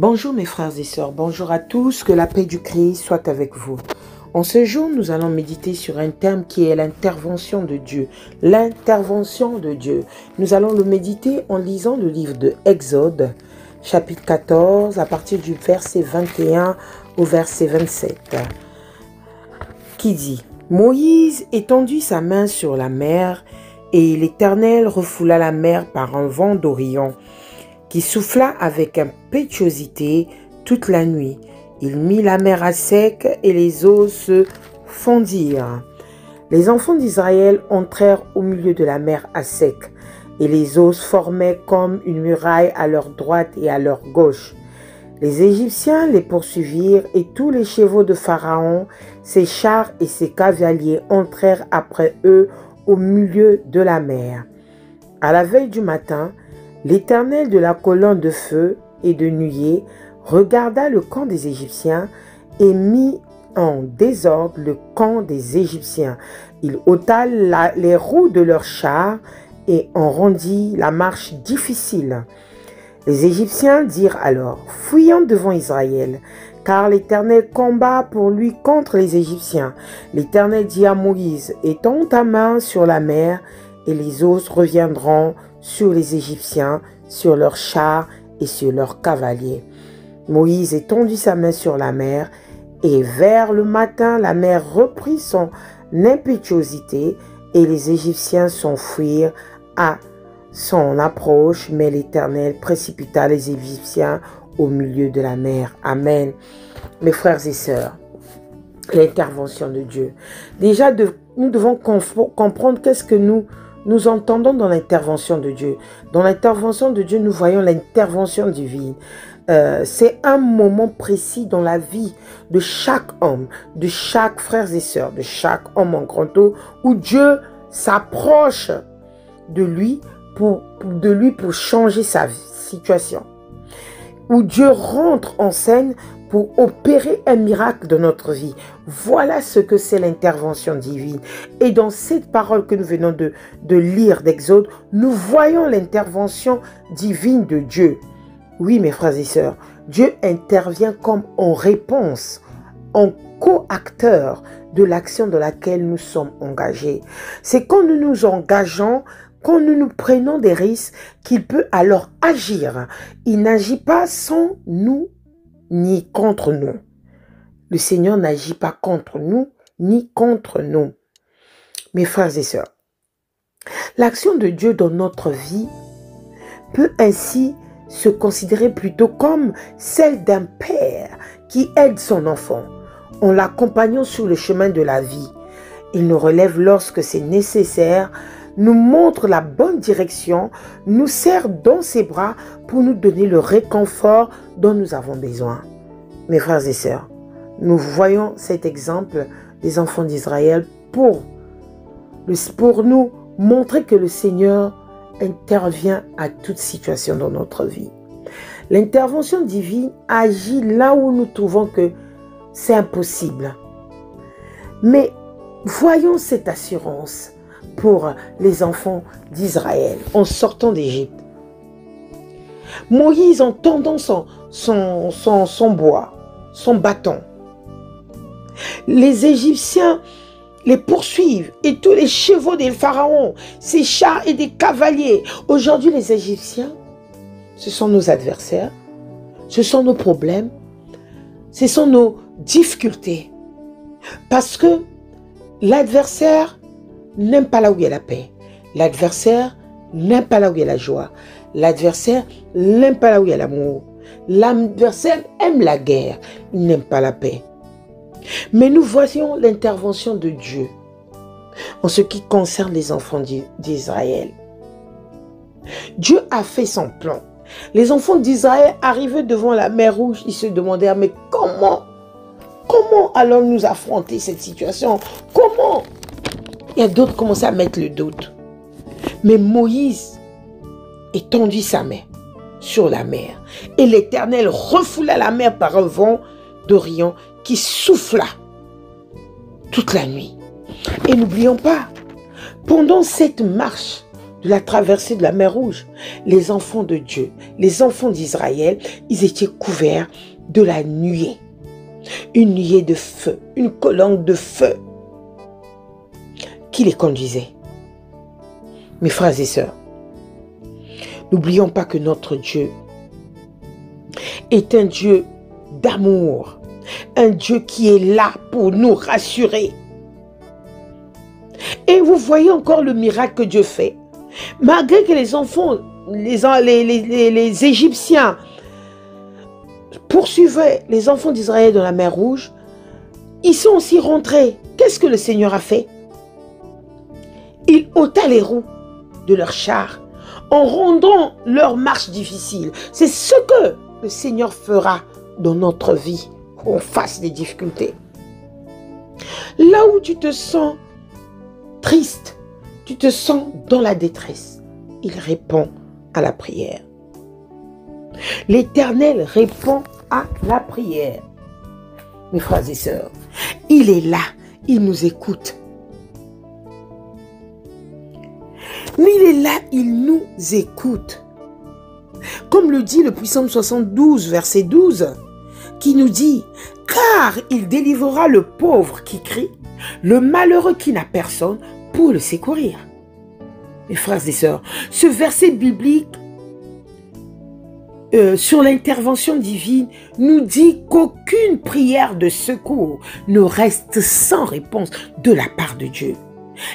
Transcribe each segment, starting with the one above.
Bonjour mes frères et sœurs, bonjour à tous, que la paix du Christ soit avec vous. En ce jour, nous allons méditer sur un thème qui est l'intervention de Dieu. L'intervention de Dieu. Nous allons le méditer en lisant le livre de Exode, chapitre 14, à partir du verset 21 au verset 27, qui dit: Moïse étendit sa main sur la mer, et l'Éternel refoula la mer par un vent d'Orient, qui souffla avec impétuosité toute la nuit. Il mit la mer à sec et les eaux se fondirent. Les enfants d'Israël entrèrent au milieu de la mer à sec, et les eaux formaient comme une muraille à leur droite et à leur gauche. Les Égyptiens les poursuivirent, et tous les chevaux de Pharaon, ses chars et ses cavaliers entrèrent après eux au milieu de la mer. À la veille du matin, l'Éternel de la colonne de feu et de nuée regarda le camp des Égyptiens et mit en désordre le camp des Égyptiens. Il ôta les roues de leurs chars et en rendit la marche difficile. Les Égyptiens dirent alors: Fuyons devant Israël, car l'Éternel combat pour lui contre les Égyptiens. L'Éternel dit à Moïse: Étends ta main sur la mer, et les eaux reviendront sur les Égyptiens, sur leurs chars et sur leurs cavaliers. Moïse étendit sa main sur la mer, et vers le matin, la mer reprit son impétuosité, et les Égyptiens s'enfuirent à son approche, mais l'Éternel précipita les Égyptiens au milieu de la mer. Amen. Mes frères et sœurs, l'intervention de Dieu. Déjà, nous devons comprendre qu'est-ce que nous entendons dans l'intervention de Dieu. Dans l'intervention de Dieu, nous voyons l'intervention divine. C'est un moment précis dans la vie de chaque homme, de chaque frère et sœur, de chaque homme en grand eau, où Dieu s'approche de lui pour changer sa situation. Où Dieu rentre en scène pour opérer un miracle dans notre vie. Voilà ce que c'est l'intervention divine. Et dans cette parole que nous venons de lire d'Exode, nous voyons l'intervention divine de Dieu. Oui, mes frères et sœurs, Dieu intervient comme en réponse, en co-acteur de l'action dans laquelle nous sommes engagés. C'est quand nous nous engageons, quand nous nous prenons des risques, qu'il peut alors agir. Il n'agit pas sans nous ni contre nous. Le Seigneur n'agit pas contre nous ni contre nous. Mes frères et sœurs, l'action de Dieu dans notre vie peut ainsi se considérer plutôt comme celle d'un père qui aide son enfant en l'accompagnant sur le chemin de la vie. Il nous relève lorsque c'est nécessaire, nous montre la bonne direction, nous serre dans ses bras pour nous donner le réconfort dont nous avons besoin. Mes frères et sœurs, nous voyons cet exemple des enfants d'Israël pour nous montrer que le Seigneur intervient à toute situation dans notre vie. L'intervention divine agit là où nous trouvons que c'est impossible. Mais voyons cette assurance pour les enfants d'Israël en sortant d'Égypte. Moïse, en tendant son bois, son bâton, les Égyptiens les poursuivent et tous les chevaux des pharaons, ses chars et des cavaliers. Aujourd'hui, les Égyptiens, ce sont nos adversaires, ce sont nos problèmes, ce sont nos difficultés. Parce que l'adversaire n'aime pas là où il y a la paix. L'adversaire n'aime pas là où il y a la joie. L'adversaire n'aime pas là où il y a l'amour. L'adversaire aime la guerre. Il n'aime pas la paix. Mais nous voyons l'intervention de Dieu en ce qui concerne les enfants d'Israël. Dieu a fait son plan. Les enfants d'Israël arrivaient devant la mer Rouge. Ils se demandaient: mais comment allons-nous affronter cette situation? Comment? Il y a d'autres qui commençaient à mettre le doute. Mais Moïse étendit sa main sur la mer. Et l'Éternel refoula la mer par un vent d'Orient qui souffla toute la nuit. Et n'oublions pas, pendant cette marche de la traversée de la mer Rouge, les enfants de Dieu, les enfants d'Israël, ils étaient couverts de la nuée. Une nuée de feu, une colonne de feu qui les conduisait. Mes frères et sœurs, n'oublions pas que notre Dieu est un Dieu d'amour, un Dieu qui est là pour nous rassurer. Et vous voyez encore le miracle que Dieu fait. Malgré que les enfants, les Égyptiens poursuivaient les enfants d'Israël dans la mer Rouge, ils sont aussi rentrés. Qu'est-ce que le Seigneur a fait? Il ôta les roues de leurs chars en rendant leur marche difficile. C'est ce que le Seigneur fera dans notre vie, qu'on fasse des difficultés. Là où tu te sens triste, tu te sens dans la détresse, il répond à la prière. L'Éternel répond à la prière. Mes frères et sœurs, il est là, il nous écoute. Il est là, il nous écoute. Comme le dit le Psaume 72, verset 12, qui nous dit « Car il délivrera le pauvre qui crie, le malheureux qui n'a personne pour le secourir. » Mes frères et sœurs, ce verset biblique sur l'intervention divine nous dit qu'aucune prière de secours ne reste sans réponse de la part de Dieu.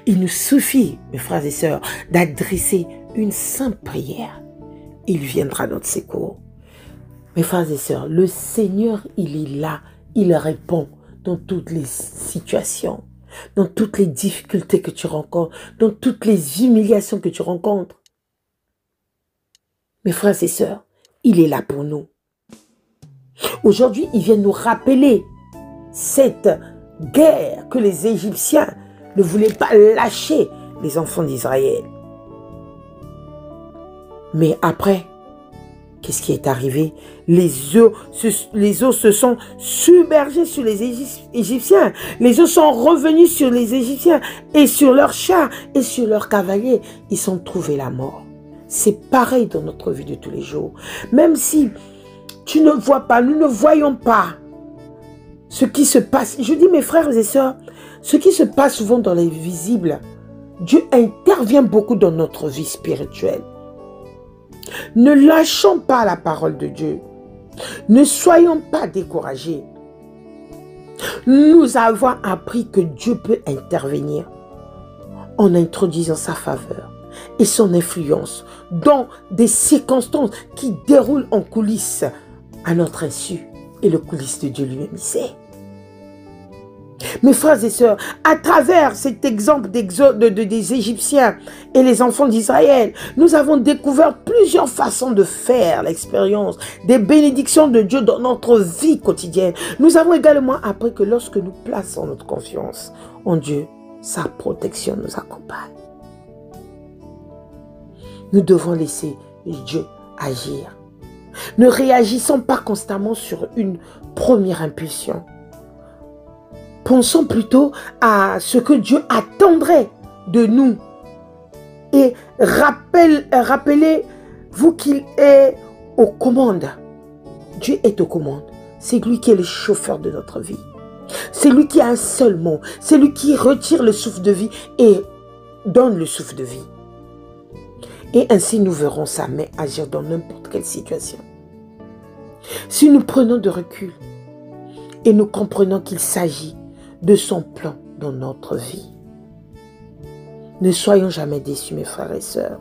Il nous suffit, mes frères et sœurs, d'adresser une simple prière. Il viendra à notre secours. Mes frères et sœurs, le Seigneur, il est là. Il répond dans toutes les situations, dans toutes les difficultés que tu rencontres, dans toutes les humiliations que tu rencontres. Mes frères et sœurs, il est là pour nous. Aujourd'hui, il vient nous rappeler cette guerre que les Égyptiens ne voulaient pas lâcher les enfants d'Israël. Mais après, qu'est-ce qui est arrivé? Les eaux se sont submergées sur les Égyptiens. Les eaux sont revenues sur les Égyptiens et sur leurs chars et sur leurs cavaliers. Ils ont trouvé la mort. C'est pareil dans notre vie de tous les jours. Même si tu ne vois pas, nous ne voyons pas ce qui se passe. Je dis mes frères et sœurs, ce qui se passe souvent dans les visibles, Dieu intervient beaucoup dans notre vie spirituelle. Ne lâchons pas la parole de Dieu. Ne soyons pas découragés. Nous avons appris que Dieu peut intervenir en introduisant sa faveur et son influence dans des circonstances qui déroulent en coulisses à notre insu. Et le coulisse de Dieu lui-même sait. Mes frères et sœurs, à travers cet exemple des Égyptiens et les enfants d'Israël, nous avons découvert plusieurs façons de faire l'expérience des bénédictions de Dieu dans notre vie quotidienne. Nous avons également appris que lorsque nous plaçons notre confiance en Dieu, sa protection nous accompagne. Nous devons laisser Dieu agir. Ne réagissons pas constamment sur une première impulsion. Pensons plutôt à ce que Dieu attendrait de nous. Et rappelez-vous qu'il est aux commandes. Dieu est aux commandes. C'est lui qui est le chauffeur de notre vie. C'est lui qui a un seul mot. C'est lui qui retire le souffle de vie et donne le souffle de vie. Et ainsi nous verrons sa main agir dans n'importe quelle situation. Si nous prenons de recul et nous comprenons qu'il s'agit de son plan dans notre vie, ne soyons jamais déçus, mes frères et sœurs.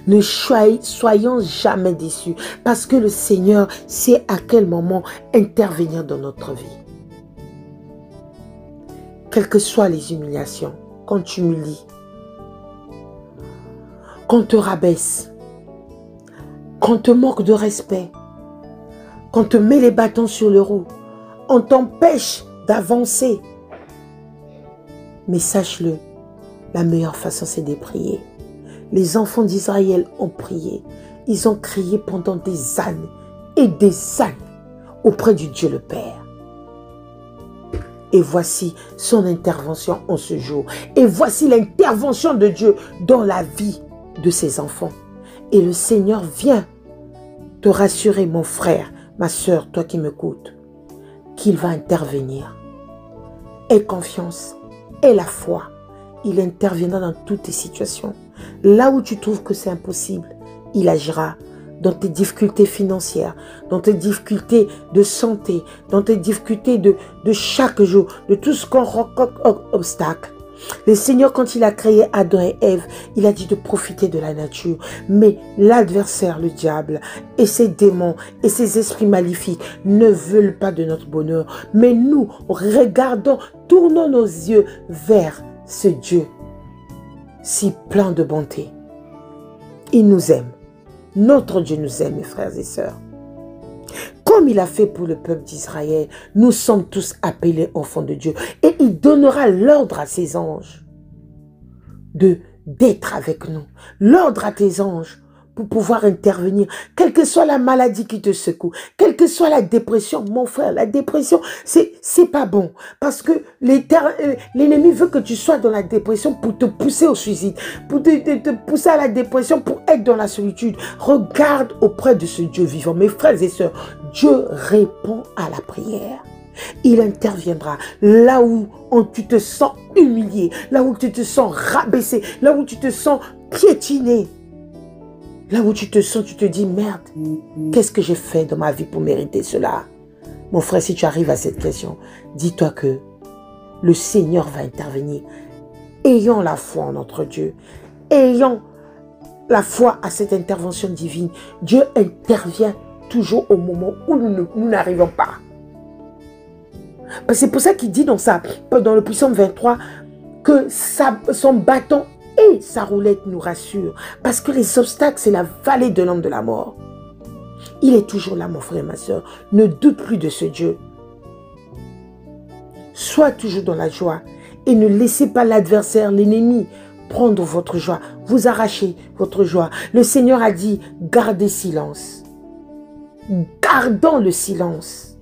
Ne soyons jamais déçus parce que le Seigneur sait à quel moment intervenir dans notre vie. Quelles que soient les humiliations, quand tu humilies, quand on te rabaisse, quand on te manque de respect, quand on te met les bâtons sur le roue, on t'empêche d'avancer. Mais sache-le, la meilleure façon c'est de prier. Les enfants d'Israël ont prié. Ils ont crié pendant des années et des années auprès du Dieu le Père. Et voici son intervention en ce jour. Et voici l'intervention de Dieu dans la vie de ses enfants. Et le Seigneur vient te rassurer, mon frère, ma soeur, toi qui m'écoutes, qu'il va intervenir. Aie confiance, aie la foi. Il interviendra dans toutes tes situations. Là où tu trouves que c'est impossible, il agira. Dans tes difficultés financières, dans tes difficultés de santé, dans tes difficultés de chaque jour, de tout ce qu'on rencontre comme obstacle. Le Seigneur, quand il a créé Adam et Ève, il a dit de profiter de la nature. Mais l'adversaire, le diable, et ses démons, et ses esprits maléfiques ne veulent pas de notre bonheur. Mais nous, regardons, tournons nos yeux vers ce Dieu si plein de bonté. Il nous aime. Notre Dieu nous aime, mes frères et sœurs. Comme il a fait pour le peuple d'Israël, nous sommes tous appelés enfants de Dieu. Et il donnera l'ordre à ses anges d'être avec nous. L'ordre à tes anges pour pouvoir intervenir. Quelle que soit la maladie qui te secoue, quelle que soit la dépression, mon frère, la dépression, c'est pas bon. Parce que l'ennemi veut que tu sois dans la dépression pour te pousser au suicide, pour te pousser à la dépression, pour être dans la solitude. Regarde auprès de ce Dieu vivant. Mes frères et sœurs, Dieu répond à la prière. Il interviendra là où tu te sens humilié, là où tu te sens rabaissé, là où tu te sens piétiné. Là où tu te sens, tu te dis, merde, qu'est-ce que j'ai fait dans ma vie pour mériter cela? Mon frère, si tu arrives à cette question, dis-toi que le Seigneur va intervenir. Ayons la foi en notre Dieu. Ayons la foi à cette intervention divine. Dieu intervient toujours au moment où nous n'arrivons pas. C'est pour ça qu'il dit dans le Psaume 23 que son bâton et sa roulette nous rassure. Parce que les obstacles, c'est la vallée de l'ombre de la mort. Il est toujours là, mon frère et ma soeur. Ne doute plus de ce Dieu. Sois toujours dans la joie. Et ne laissez pas l'adversaire, l'ennemi, prendre votre joie. Vous arracher votre joie. Le Seigneur a dit, gardez silence. Gardons le silence.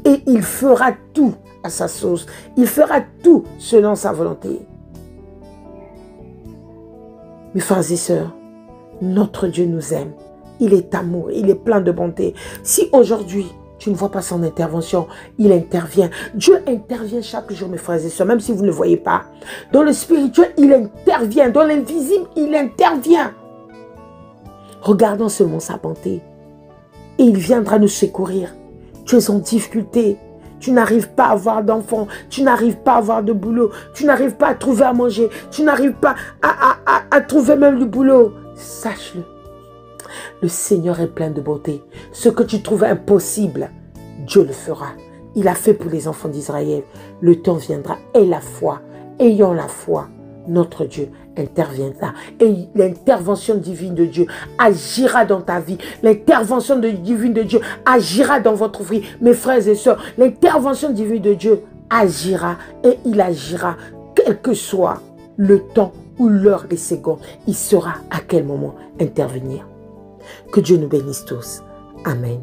Et il fera tout à sa sauce. Il fera tout selon sa volonté. Mes frères et sœurs, notre Dieu nous aime. Il est amour, il est plein de bonté. Si aujourd'hui, tu ne vois pas son intervention, il intervient. Dieu intervient chaque jour, mes frères et sœurs, même si vous ne le voyez pas. Dans le spirituel, il intervient. Dans l'invisible, il intervient. Regardons seulement sa bonté. Et il viendra nous secourir. Tu es en difficulté. Tu n'arrives pas à avoir d'enfants, tu n'arrives pas à avoir de boulot, tu n'arrives pas à trouver à manger, tu n'arrives pas à trouver même du boulot. Sache-le, le Seigneur est plein de bonté. Ce que tu trouves impossible, Dieu le fera. Il a fait pour les enfants d'Israël. Le temps viendra. Aie la foi, ayons la foi. Notre Dieu interviendra. Et l'intervention divine de Dieu agira dans ta vie. L'intervention divine de Dieu agira dans votre vie. Mes frères et sœurs, l'intervention divine de Dieu agira et il agira. Quel que soit le temps ou l'heure des secondes, il saura à quel moment intervenir. Que Dieu nous bénisse tous. Amen.